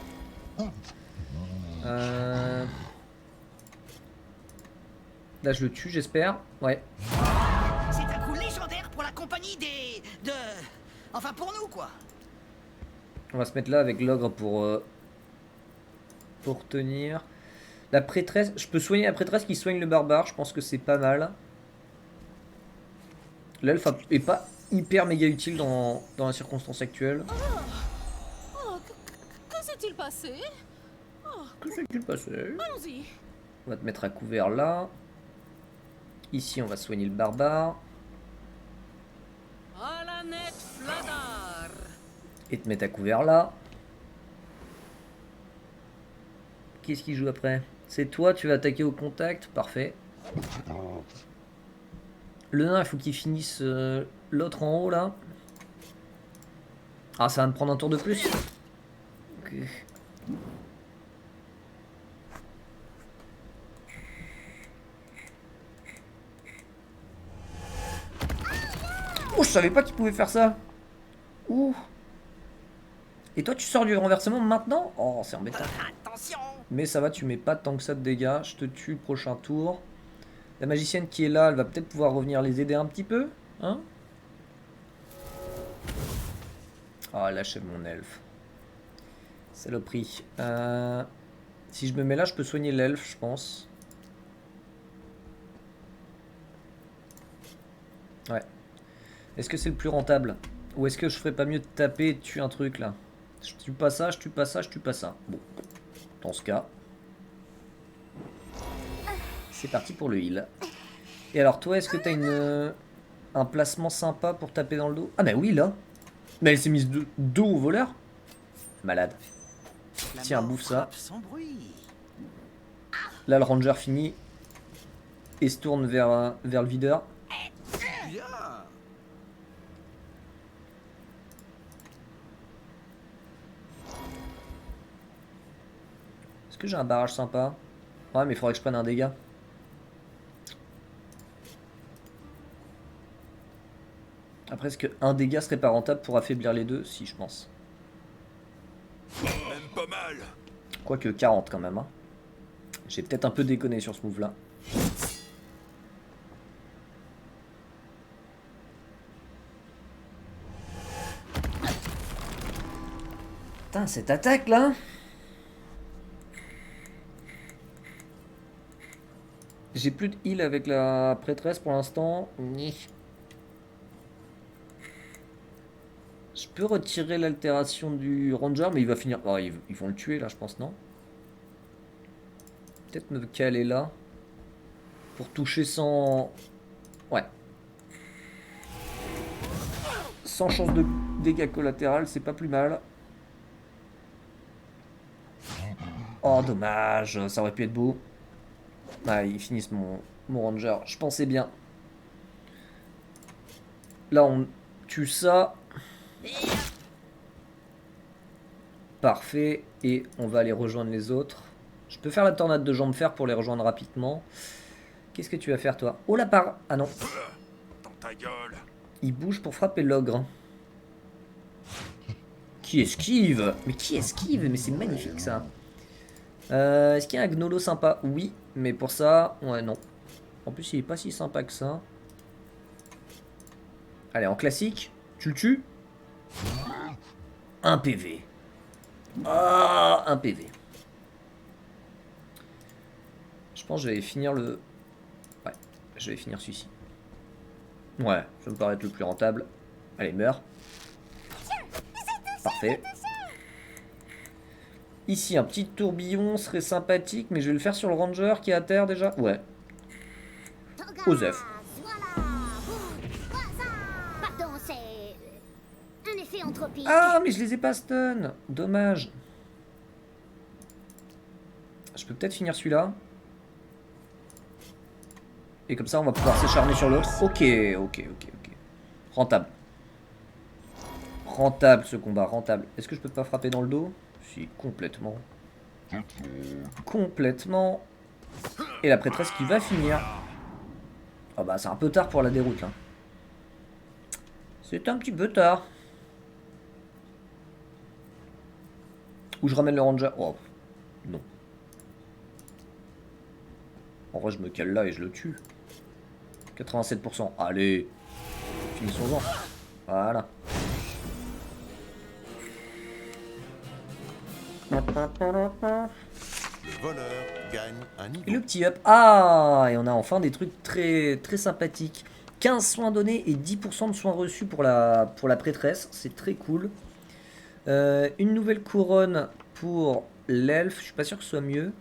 Là, je le tue, j'espère. Ouais. C'est un coup légendaire pour la compagnie de... Enfin, pour nous, quoi. On va se mettre là avec l'ogre pour tenir. La prêtresse, je peux soigner la prêtresse qui soigne le barbare, je pense que c'est pas mal. L'elfe est pas hyper méga utile dans la circonstance actuelle. Oh, que s'est-il passé? Que s'est-il passé? Allons-y. On va te mettre à couvert là. Ici, on va soigner le barbare. À la nette Fladar. Et te mettre à couvert là. Qu'est-ce qui joue après? C'est toi, tu vas attaquer au contact. Parfait. Le nain, il faut qu'il finisse l'autre en haut là. Ah, ça va me prendre un tour de plus. Ok. Oh, je savais pas qu'il pouvait faire ça. Ouh. Et toi, tu sors du renversement maintenant? Oh, c'est embêtant. Attention. Mais ça va, tu mets pas tant que ça de dégâts. Je te tue le prochain tour. La magicienne qui est là, elle va peut-être pouvoir revenir les aider un petit peu. Hein? Oh, elle achève mon elfe. Saloperie. Si je me mets là, je peux soigner l'elfe, je pense. Ouais. Est-ce que c'est le plus rentable? Ou est-ce que je ferais pas mieux de taper et de tuer un truc là? Je tue pas ça, je tue pas ça, je tue pas ça. Bon. Dans ce cas. C'est parti pour le heal. Et alors toi, est-ce que t'as un placement sympa pour taper dans le dos? Ah bah oui là. Mais elle s'est mise de dos au voleur. Malade. Tiens, bouffe ça. Là le ranger finit. Et se tourne vers le videur. Est-ce que j'ai un barrage sympa? Ouais, mais il faudrait que je prenne un dégât. Après, est-ce qu'un dégât serait pas rentable pour affaiblir les deux? Si, je pense. Même pas mal. Quoique 40 quand même. Hein. J'ai peut-être un peu déconné sur ce move-là. Putain, cette attaque là! J'ai plus de heal avec la prêtresse pour l'instant. Je peux retirer l'altération du ranger, mais il va finir... Oh, ils vont le tuer là, je pense, non? peut-être me caler là. Pour toucher sans... Ouais. Sans chance de dégâts collatéraux, c'est pas plus mal. Oh, dommage, ça aurait pu être beau. Ah, ils finissent mon ranger, je pensais bien. Là, on tue ça. Parfait, et on va aller rejoindre les autres. Je peux faire la tornade de jambes fer pour les rejoindre rapidement. Qu'est-ce que tu vas faire, toi? Oh, la part... Ah non. Dans ta gueule. Il bouge pour frapper l'ogre. Qui esquive? Mais qui esquive? Mais c'est magnifique, ça. Est-ce qu'il y a un gnolo sympa? Oui, mais pour ça... Ouais, non. En plus, il est pas si sympa que ça. Allez, en classique. Tu le tues? 1 PV. Ah, 1 PV. Je pense que je vais finir le... Ouais, je vais finir celui-ci. Ouais, ça me paraît être le plus rentable. Allez, meurs. Parfait. Ici, un petit tourbillon serait sympathique, mais je vais le faire sur le ranger qui est à terre déjà. Ouais. Osef. Pardon, c'est un effet entropique. Ah, mais je les ai pas stun. Dommage. Je peux peut-être finir celui-là. Et comme ça, on va pouvoir s'écharner sur l'autre. Ok. Rentable. Rentable ce combat, rentable. Est-ce que je peux pas frapper dans le dos? Si, complètement. Complètement. Et la prêtresse qui va finir. Oh bah c'est un peu tard pour la déroute là. C'est un petit peu tard. Ou je ramène le ranger. Oh, non. En vrai, je me cale là et je le tue. 87%. Allez. Finissons-en. Voilà. Le voleur gagne un niveau. Et le petit up. Ah, et on a enfin des trucs très, très sympathiques. 15 soins donnés et 10% de soins reçus pour la prêtresse. C'est très cool. Une nouvelle couronne pour l'elfe. Je suis pas sûr que ce soit mieux.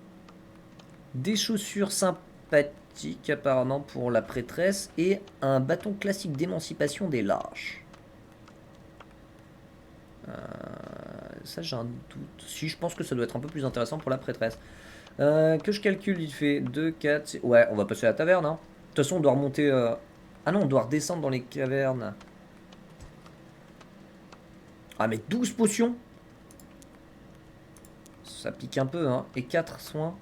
Des chaussures sympathiques apparemment pour la prêtresse. Et un bâton classique d'émancipation des lâches. Ça j'ai un doute. Si, je pense que ça doit être un peu plus intéressant pour la prêtresse. Que je calcule, il fait 2, 4... Ouais, on va passer à la taverne. Hein. De toute façon, on doit remonter... Ah non, on doit redescendre dans les cavernes. Ah, mais 12 potions. Ça pique un peu, hein. Et 4 soins.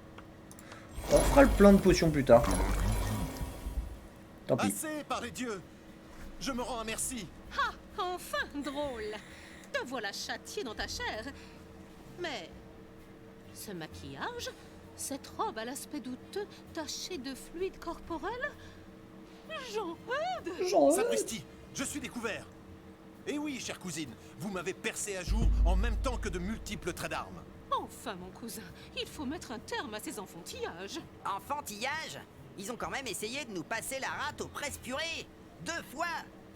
On fera le plein de potions plus tard. Tant pis. Assez par les dieux. Je me rends à merci. Ah, enfin, drôle. Te voilà châtié dans ta chair. Mais ce maquillage, cette robe à l'aspect douteux, tachée de fluide corporel, Jean-Eudes. Sapristi, je suis découvert. Et oui, chère cousine, vous m'avez percé à jour en même temps que de multiples traits d'armes. Enfin, mon cousin, il faut mettre un terme à ces enfantillages. Enfantillage? Ils ont quand même essayé de nous passer la rate au presse-purée. 2 fois.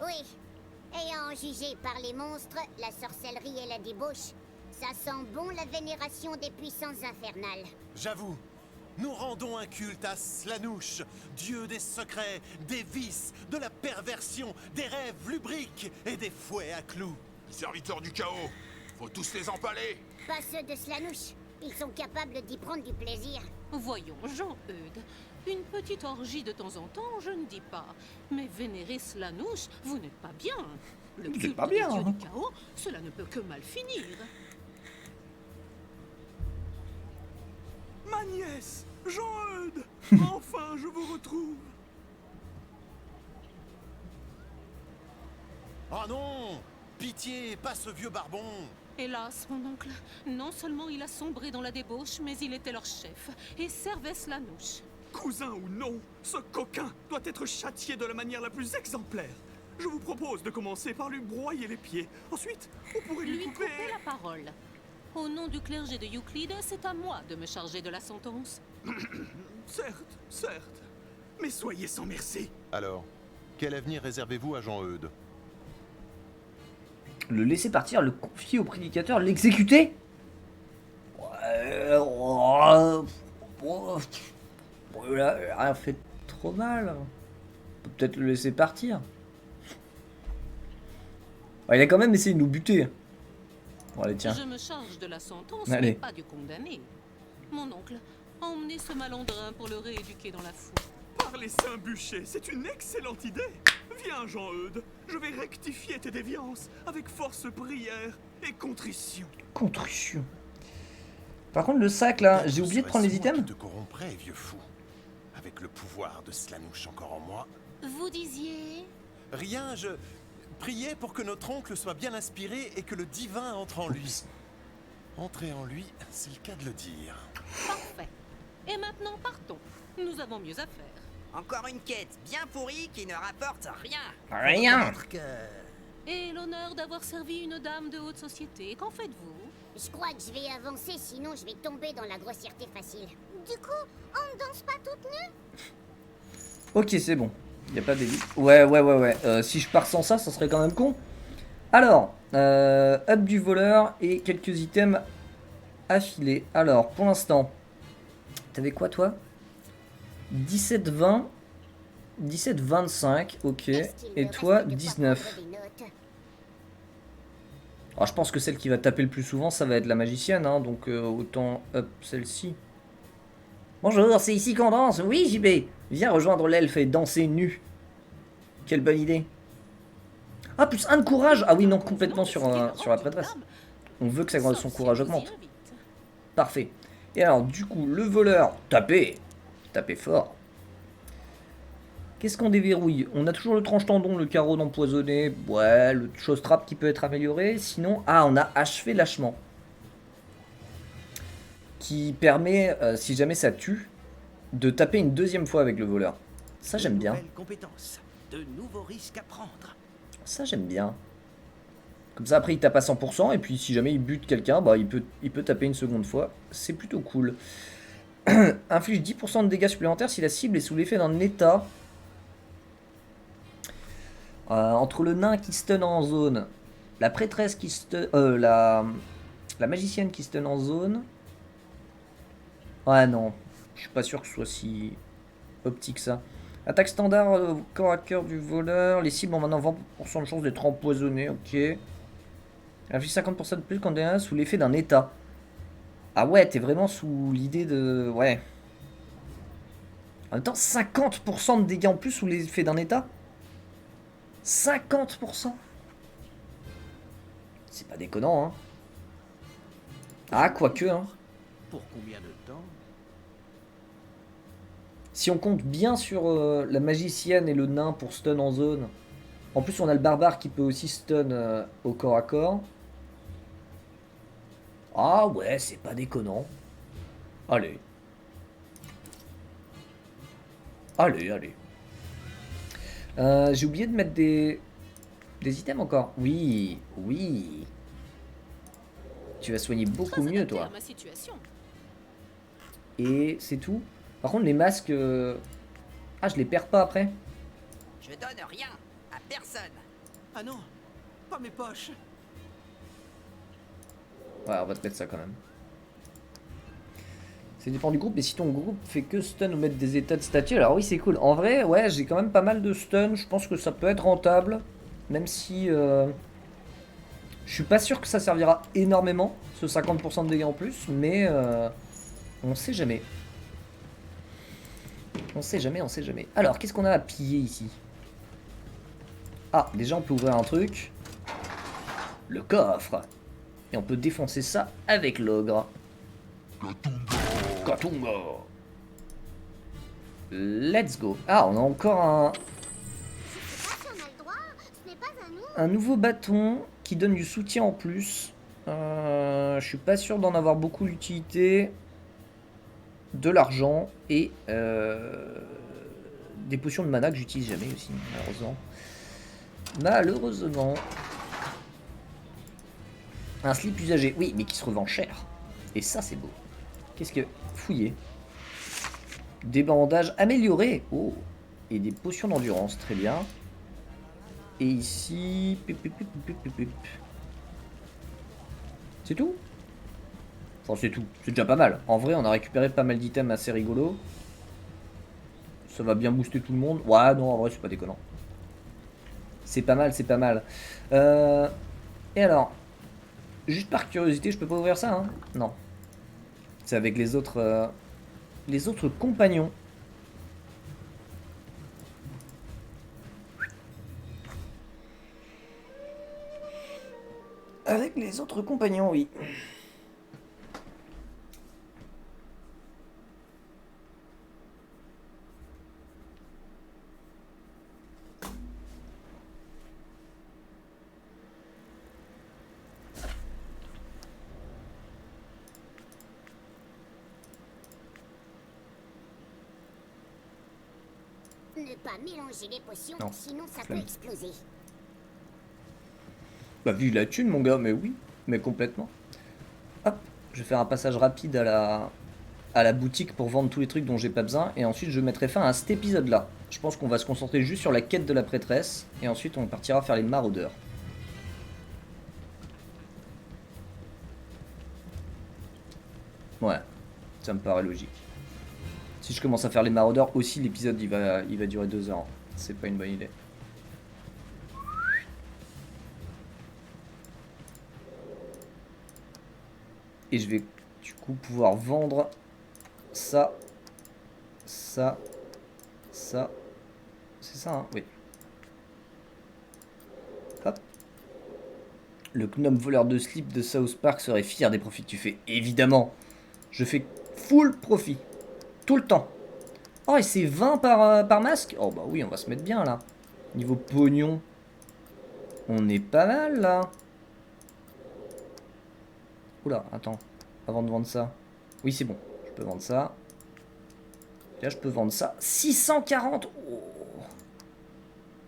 Oui. Ayant jugé par les monstres, la sorcellerie et la débauche, ça sent bon la vénération des puissances infernales. J'avoue, nous rendons un culte à Slanouche, dieu des secrets, des vices, de la perversion, des rêves lubriques et des fouets à clous. Les serviteurs du chaos, faut tous les empaler. Pas ceux de Slanouche. Ils sont capables d'y prendre du plaisir. Voyons, Jean-Eudes, une petite orgie de temps en temps, je ne dis pas. Mais vénérer Slanouche, vous n'êtes pas bien. Le culte des dieux du chaos, cela ne peut que mal finir. Ma nièce, Jean-Eudes. Enfin, je vous retrouve. Oh non! Pitié, pas ce vieux barbon! Hélas, mon oncle, non seulement il a sombré dans la débauche, mais il était leur chef et servait Slanouche. Cousin ou non, ce coquin doit être châtié de la manière la plus exemplaire. Je vous propose de commencer par lui broyer les pieds. Ensuite, on pourrait lui couper la parole. Au nom du clergé de Euclide, c'est à moi de me charger de la sentence. Certes, certes. Mais soyez sans merci. Alors, quel avenir réservez-vous à Jean-Eudes? Le laisser partir, le confier au prédicateur, l'exécuter? Ouais, Bon, là, il a rien fait trop mal. On peut peut-être le laisser partir. Ouais, il a quand même essayé de nous buter. Bon, allez, tiens. Je me charge de la sentence, Allez. mais pas du condamné. Mon oncle, emmenez ce malandrin pour le rééduquer dans la foule. Par les saints bûchers, c'est une excellente idée. Viens, Jean-Eudes, je vais rectifier tes déviances avec force prière et contrition. Contrition. Par contre, le sac là, j'ai oublié de prendre les items. Qui te corromprais, vieux fou. Avec le pouvoir de Slanouche encore en moi. Vous disiez... Rien, je priais pour que notre oncle soit bien inspiré et que le divin entre en lui. Entrer en lui, c'est le cas de le dire. Parfait. Et maintenant, partons. Nous avons mieux à faire. Encore une quête bien pourrie qui ne rapporte rien. Rien. Et l'honneur d'avoir servi une dame de haute société. Qu'en faites-vous? Je crois que je vais avancer, sinon je vais tomber dans la grossièreté facile. Du coup, on ne danse pas toutes nues? Ok, c'est bon. Y a pas d'élit. Ouais. Si je pars sans ça, ça serait quand même con. Alors, up du voleur et quelques items affilés. Alors, pour l'instant, t'avais quoi toi? 17-20, 17-25, ok. Et toi, 19. Alors, je pense que celle qui va taper le plus souvent, ça va être la magicienne, hein, donc autant up celle-ci. Bonjour, c'est ici qu'on danse. Oui, JB. Viens rejoindre l'elfe et danser nu. Quelle bonne idée. Ah, plus 1 de courage. Ah oui, non, complètement sur la prêtresse. On veut que son courage augmente. Parfait. Et alors, du coup, le voleur, tapez. Tapez fort. Qu'est-ce qu'on déverrouille? On a toujours le tranche-tendon, le carreau d'empoisonné. Ouais, le chose-trappe qui peut être amélioré. Sinon, ah, on a achevé lâchement. Qui permet, si jamais ça tue, de taper une deuxième fois avec le voleur. Ça, j'aime bien. De nouveaux risques à prendre. Ça, j'aime bien. Comme ça, après, il tape à 100%. Et puis, si jamais il bute quelqu'un, bah, il peut taper une seconde fois. C'est plutôt cool. Inflige 10% de dégâts supplémentaires si la cible est sous l'effet d'un état. Entre le nain qui stun en zone, la prêtresse qui stun... la magicienne qui stun en zone... Ouais, non. Je suis pas sûr que ce soit si optique ça. Attaque standard corps à cœur du voleur. Les cibles ont maintenant 20% de chance d'être empoisonnées. Ok. Inflige 50% de plus quand on est sous l'effet d'un état. Ah ouais, t'es vraiment sous l'idée de... Ouais. En même temps, 50% de dégâts en plus sous l'effet d'un état. 50%. C'est pas déconnant, hein. Ah, quoique, hein. Pour combien de temps? Si on compte bien sur la magicienne et le nain pour stun en zone. En plus, on a le barbare qui peut aussi stun au corps à corps. Ah ouais, c'est pas déconnant. Allez. Allez. J'ai oublié de mettre des items encore. Oui. Tu vas soigner beaucoup mieux, toi. Et c'est tout. Par contre, les masques... Ah, je les perds pas après. Je donne rien à personne. Ah non, pas mes poches. Ouais, on va te mettre ça quand même. Ça dépend du groupe, mais si ton groupe fait que stun ou mettre des états de statut, alors oui, c'est cool. En vrai, ouais, j'ai quand même pas mal de stun. Je pense que ça peut être rentable. Même si... je suis pas sûr que ça servira énormément, ce 50% de dégâts en plus, mais... on sait jamais. On sait jamais. Alors, qu'est-ce qu'on a à piller ici? Ah, déjà on peut ouvrir un truc. Le coffre. Et on peut défoncer ça avec l'ogre. Katunga. Let's go. Ah, on a encore un nouveau bâton qui donne du soutien en plus. Je suis pas sûr d'en avoir beaucoup l'utilité. De l'argent et des potions de mana que j'utilise jamais aussi, malheureusement. Un slip usagé, oui, mais qui se revend cher. Et ça, c'est beau. Qu'est-ce que... Fouiller. Des bandages améliorés. Oh. Et des potions d'endurance, très bien. Et ici... C'est tout? Enfin, c'est tout. C'est déjà pas mal. En vrai, on a récupéré pas mal d'items assez rigolos. Ça va bien booster tout le monde. Ouais, non, en vrai, c'est pas déconnant. C'est pas mal, c'est pas mal. Et alors, juste par curiosité, je peux pas ouvrir ça, hein? Non. C'est avec les autres compagnons. Avec les autres compagnons, oui. Ne pas mélanger les potions, Non, sinon ça peut flemme. exploser. Bah, vu la thune, mon gars, mais oui, mais complètement. Hop, je vais faire un passage rapide à la boutique pour vendre tous les trucs dont j'ai pas besoin. Et ensuite, je mettrai fin à cet épisode-là. Je pense qu'on va se concentrer juste sur la quête de la prêtresse. Et ensuite, on partira faire les maraudeurs. Ouais, ça me paraît logique. Si je commence à faire les maraudeurs aussi, l'épisode il va durer 2 heures. C'est pas une bonne idée. Et je vais du coup pouvoir vendre ça, ça, ça. C'est ça, hein? Oui. Hop. Le gnome voleur de slip de South Park serait fier des profits que tu fais. Évidemment. Je fais full profit. Tout le temps. Oh, et c'est 20 par masque? Oh bah oui, on va se mettre bien là. Niveau pognon. On est pas mal là. Oula, attends. Avant de vendre ça. Oui, c'est bon. Je peux vendre ça. Là, je peux vendre ça. 640.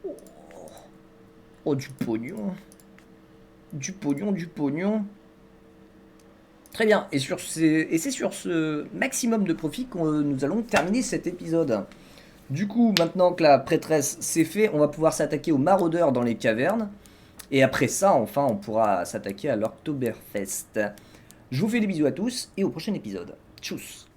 Oh. Oh, du pognon. Du pognon, du pognon. Très bien. Et c'est sur ce maximum de profit que nous allons terminer cet épisode. Du coup, maintenant que la prêtresse c'est fait, on va pouvoir s'attaquer aux maraudeurs dans les cavernes. Et après ça, enfin, on pourra s'attaquer à l'Oktoberfest. Je vous fais des bisous à tous et au prochain épisode. Tchuss!